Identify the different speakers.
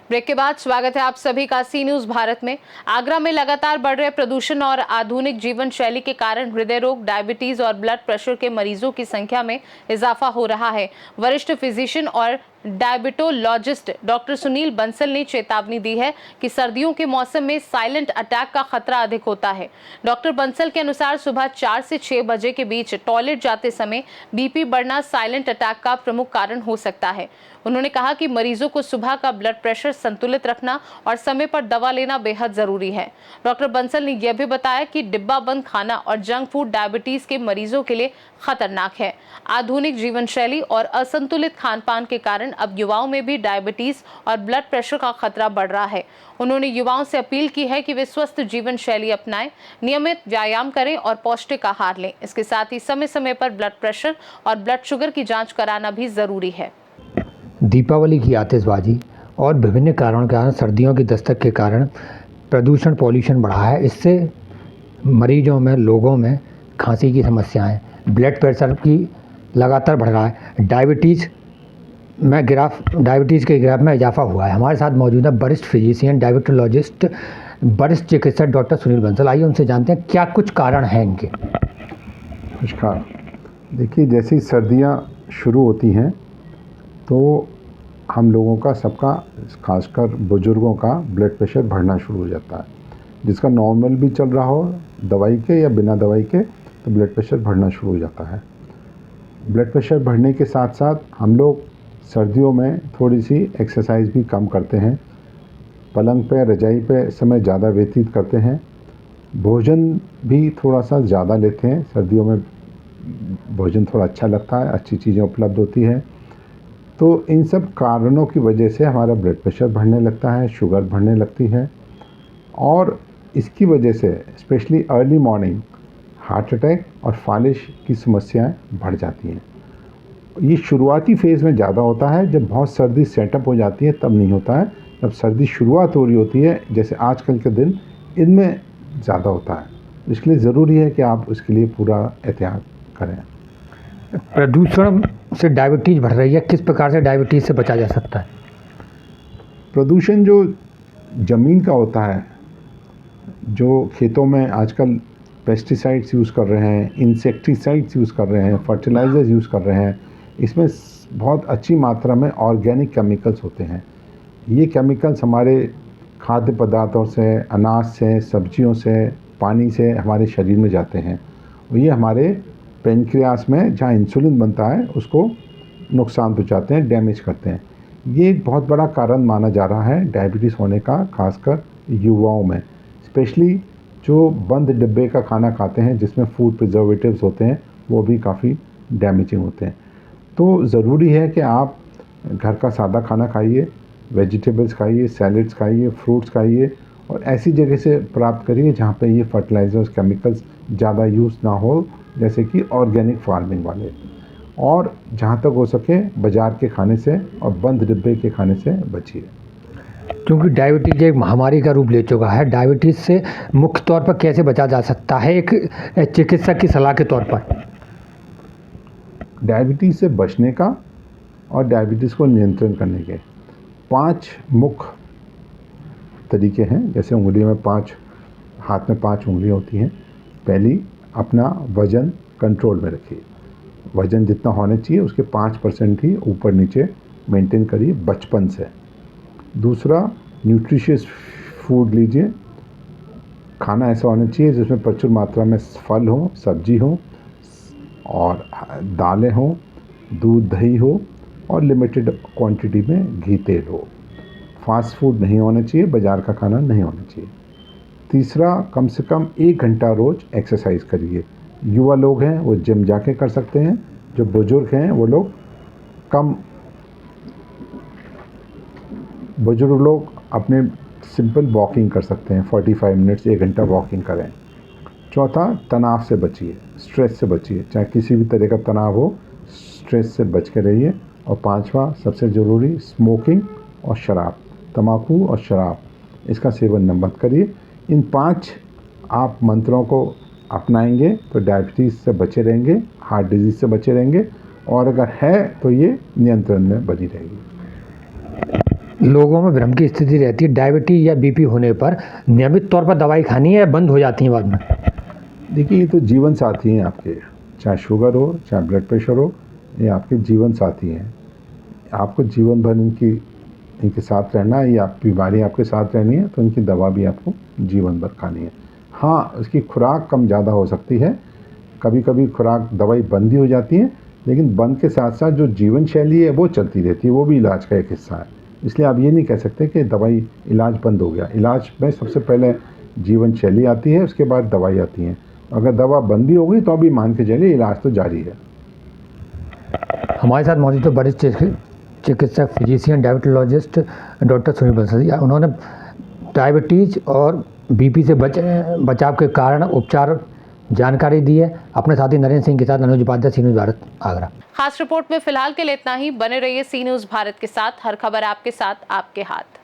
Speaker 1: Break के बाद स्वागत है आप सभी का सी न्यूज भारत में। आगरा में लगातार बढ़ रहे प्रदूषण और आधुनिक जीवन शैली के कारण हृदय रोग, डायबिटीज और ब्लड प्रेशर के मरीजों की संख्या में इजाफा हो रहा है। वरिष्ठ फिजिशियन और डायबिटोलॉजिस्ट डॉक्टर सुनील बंसल ने चेतावनी दी है कि सर्दियों के मौसम में साइलेंट अटैक का खतरा अधिक होता है। डॉक्टर बंसल के अनुसार सुबह 4 से 6 बजे के बीच टॉयलेट जाते समय बीपी बढ़ना साइलेंट अटैक का प्रमुख कारण हो सकता है। उन्होंने कहा कि मरीजों को सुबह का ब्लड प्रेशर संतुलित रखना और समय पर दवा लेना बेहद जरूरी है। डॉक्टर बंसल ने यह भी बताया कि डिब्बा बंद खाना और जंक फूड डायबिटीज के मरीजों के लिए खतरनाक है। आधुनिक जीवन शैली और असंतुलित खान पान के कारण अब युवाओं में भी डायबिटीज और ब्लड प्रेशर का खतरा बढ़ रहा है। उन्होंने युवाओं से अपील की है कि वे स्वस्थ जीवन शैली अपनाएं, नियमित व्यायाम करें और पौष्टिक आहार लें। इसके साथ ही समय समय पर ब्लड प्रेशर और ब्लड शुगर की जांच कराना भी जरूरी है।
Speaker 2: दीपावली की आतिशबाजी और विभिन्न कारणों के कारण सर्दियों की दस्तक के कारण प्रदूषण पॉल्यूशन बढ़ा है। इससे मरीजों में, लोगों में खांसी की समस्याएं, ब्लड प्रेशर की लगातार बढ़ रहा है, डायबिटीज़ के ग्राफ में इजाफा हुआ है। हमारे साथ मौजूद है वरिष्ठ फिजिशियन, डायबिटोलॉजिस्ट, वरिष्ठ चिकित्सक डॉक्टर सुनील बंसल। आइए उनसे जानते हैं क्या कुछ कारण हैं इनके।
Speaker 3: नमस्कार। देखिए, जैसे ही सर्दियाँ शुरू होती हैं तो हम लोगों का, सबका, खासकर बुजुर्गों का ब्लड प्रेशर बढ़ना शुरू हो जाता है। जिसका नॉर्मल भी चल रहा हो दवाई के या बिना दवाई के, तो ब्लड प्रेशर बढ़ना शुरू हो जाता है। ब्लड प्रेशर बढ़ने के साथ साथ हम लोग सर्दियों में थोड़ी सी एक्सरसाइज भी कम करते हैं, पलंग पे, रजाई पे समय ज़्यादा व्यतीत करते हैं, भोजन भी थोड़ा सा ज़्यादा लेते हैं। सर्दियों में भोजन थोड़ा अच्छा लगता है, अच्छी चीज़ें उपलब्ध होती हैं। तो इन सब कारणों की वजह से हमारा ब्लड प्रेशर बढ़ने लगता है, शुगर बढ़ने लगती है और इसकी वजह से specially early morning heart attack और फालिश की समस्याएं बढ़ जाती हैं। ये शुरुआती फेज़ में ज़्यादा होता है, जब बहुत सर्दी सेटअप हो जाती है तब नहीं होता है। जब सर्दी शुरुआत हो रही होती है, जैसे आजकल के दिन, इनमें ज़्यादा होता है। इसलिए ज़रूरी है कि आप उसके लिए पूरा एहतियात करें।
Speaker 2: प्रदूषण से डायबिटीज़ बढ़ रही है, किस प्रकार से डायबिटीज़ से बचा जा सकता है?
Speaker 3: प्रदूषण जो ज़मीन का होता है, जो खेतों में आजकल पेस्टिसाइड्स यूज़ कर रहे हैं, इंसेक्टिसाइड्स यूज़ कर रहे हैं, फर्टिलाइज़र्स यूज़ कर रहे हैं, इसमें बहुत अच्छी मात्रा में ऑर्गेनिक केमिकल्स होते हैं। ये केमिकल्स हमारे खाद्य पदार्थों से, अनाज से, सब्जियों से, पानी से हमारे शरीर में जाते हैं और ये हमारे पेनक्रियास में जहाँ इंसुलिन बनता है उसको नुकसान पहुँचाते हैं, डैमेज करते हैं। ये एक बहुत बड़ा कारण माना जा रहा है डायबिटीज़ होने का, खासकर युवाओं में। स्पेशली जो बंद डिब्बे का खाना खाते हैं जिसमें फूड प्रिजर्वेटिव्स होते हैं, वो भी काफ़ी डैमेजिंग होते हैं। तो ज़रूरी है कि आप घर का सादा खाना खाइए, वेजिटेबल्स खाइए, सैलड्स खाइए, फ्रूट्स खाइए और ऐसी जगह से प्राप्त करिए जहाँ पे ये फर्टिलाइज़र्स, केमिकल्स ज़्यादा यूज़ ना हो, जैसे कि ऑर्गेनिक फार्मिंग वाले। और जहाँ तक हो सके बाज़ार के खाने से और बंद डिब्बे के खाने से बचिए।
Speaker 2: क्योंकि डायबिटीज़ एक महामारी का रूप ले चुका है, डायबिटीज़ से मुख्य तौर पर कैसे बचा जा सकता है एक चिकित्सक की सलाह के तौर पर?
Speaker 3: डायबिटीज़ से बचने का और डायबिटीज़ को नियंत्रण करने के 5 मुख्य तरीके हैं। जैसे उंगलियों में 5, हाथ में 5 उंगलियां होती हैं। पहली, अपना वज़न कंट्रोल में रखिए। वज़न जितना होना चाहिए उसके 5% ही ऊपर नीचे मेंटेन करिए बचपन से। दूसरा, न्यूट्रिशियस फूड लीजिए। खाना ऐसा होना चाहिए जिसमें प्रचुर मात्रा में फल हो, सब्जी हो और दालें हो, दूध दही हो और लिमिटेड क्वांटिटी में घी तेल हो। फास्ट फूड नहीं होना चाहिए, बाज़ार का खाना नहीं होना चाहिए। तीसरा, कम से कम 1 घंटा रोज़ एक्सरसाइज करिए। युवा लोग हैं वो जिम जाके कर सकते हैं, जो बुज़ुर्ग हैं वो लोग बुज़ुर्ग लोग अपने सिंपल वॉकिंग कर सकते हैं, 45 मिनट्स 1 घंटा वॉकिंग करें। चौथा, तनाव से बचिए, स्ट्रेस से बचिए, चाहे किसी भी तरह का तनाव हो, स्ट्रेस से बच के रहिए। और पांचवा, सबसे ज़रूरी, स्मोकिंग और शराब, तंबाकू और शराब, इसका सेवन न मत करिए। इन 5 आप मंत्रों को अपनाएंगे तो डायबिटीज़ से बचे रहेंगे, हार्ट डिजीज़ से बचे रहेंगे, और अगर है तो ये नियंत्रण में बनी रहेगी।
Speaker 2: लोगों में भ्रम की स्थिति रहती है, डायबिटीज़ या बीपी होने पर नियमित तौर पर दवाई खानी है या बंद हो जाती है बाद में?
Speaker 3: देखिए, ये तो जीवन साथी हैं आपके, चाहे शुगर हो, चाहे ब्लड प्रेशर हो, ये आपके जीवन साथी हैं। आपको जीवन भर इनके साथ रहना है, या बीमारी आपके साथ रहनी है तो इनकी दवा भी आपको जीवन भर खानी है। हाँ, इसकी खुराक कम ज़्यादा हो सकती है, कभी कभी खुराक दवाई बंद भी हो जाती है, लेकिन बंद के साथ साथ जो जीवन शैली है वो चलती रहती है, वो भी इलाज का एक हिस्सा है। इसलिए आप ये नहीं कह सकते कि दवाई इलाज बंद हो गया। इलाज में सबसे पहले जीवन शैली आती है, उसके बाद दवाई आती है। अगर दवा बंद भी हो गई तो अभी मान के चलिए इलाज तो जारी है।
Speaker 2: हमारे साथ मौजूद है वरिष्ठ चिकित्सक, physician, diabetologist doctor Sunil Bansal. उन्होंने डायबिटीज़ और बीपी से बचाव के कारण उपचार जानकारी दी है। अपने साथी नरेंद्र सिंह के साथ अनुज उपाध्याय, सी न्यूज़ भारत, आगरा।
Speaker 1: खास रिपोर्ट में फिलहाल के लिए इतना ही। बने रहिए सी न्यूज़ भारत के साथ। हर खबर आपके साथ, आपके हाथ।